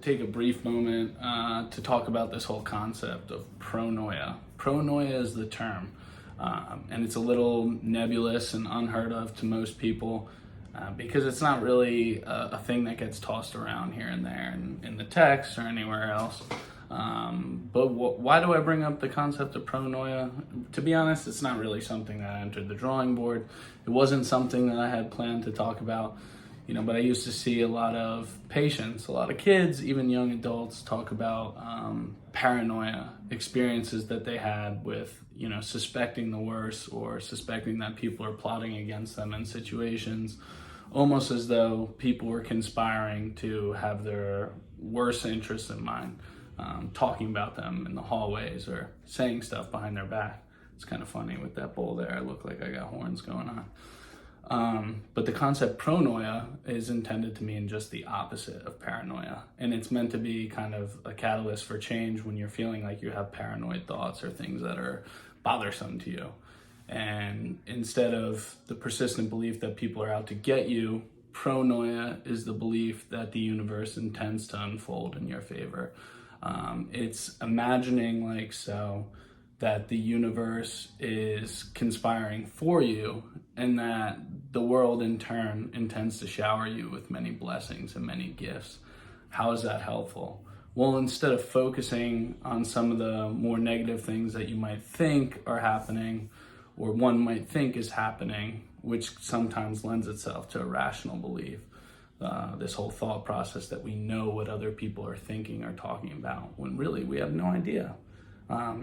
take a brief moment to talk about this whole concept of pronoia. Pronoia is the term, and it's a little nebulous and unheard of to most people because it's not really a thing that gets tossed around here and there in the text or anywhere else. But why do I bring up the concept of pronoia? To be honest, it's not really something that entered the drawing board. It wasn't something that I had planned to talk about. But I used to see a lot of patients, a lot of kids, even young adults talk about paranoia, experiences that they had with, suspecting the worst or suspecting that people are plotting against them in situations, almost as though people were conspiring to have their worst interests in mind, talking about them in the hallways or saying stuff behind their back. It's kind of funny with that bowl there. I look like I got horns going on. But the concept pronoia is intended to mean just the opposite of paranoia. And it's meant to be kind of a catalyst for change when you're feeling like you have paranoid thoughts or things that are bothersome to you. And instead of the persistent belief that people are out to get you, pronoia is the belief that the universe intends to unfold in your favor. It's imagining that the universe is conspiring for you and that the world in turn intends to shower you with many blessings and many gifts. How is that helpful? Well, instead of focusing on some of the more negative things that you might think are happening or one might think is happening, which sometimes lends itself to a rational belief, this whole thought process that we know what other people are thinking or talking about, when really we have no idea.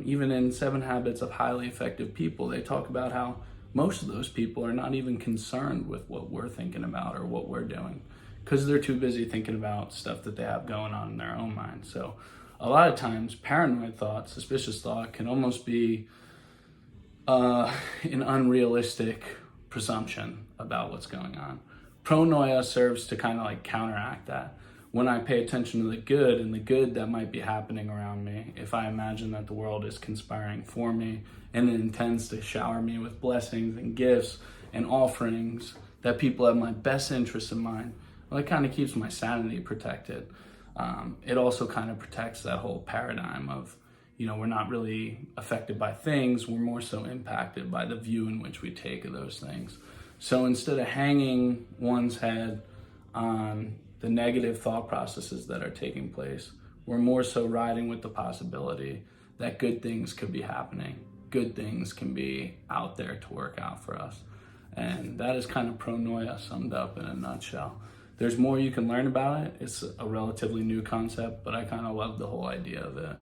Even in 7 Habits of Highly Effective People, they talk about how most of those people are not even concerned with what we're thinking about or what we're doing because they're too busy thinking about stuff that they have going on in their own mind. So a lot of times paranoid thought, suspicious thought can almost be an unrealistic presumption about what's going on. Pronoia serves to kind of counteract that. When I pay attention to the good and the good that might be happening around me, if I imagine that the world is conspiring for me and it intends to shower me with blessings and gifts and offerings, that people have my best interests in mind, well, it kind of keeps my sanity protected. It also kind of protects that whole paradigm of, we're not really affected by things, we're more so impacted by the view in which we take of those things. So instead of hanging one's head on the negative thought processes that are taking place, we're more so riding with the possibility that good things could be happening. Good things can be out there to work out for us. And that is kind of pronoia summed up in a nutshell. There's more you can learn about it. It's a relatively new concept, but I kind of love the whole idea of it.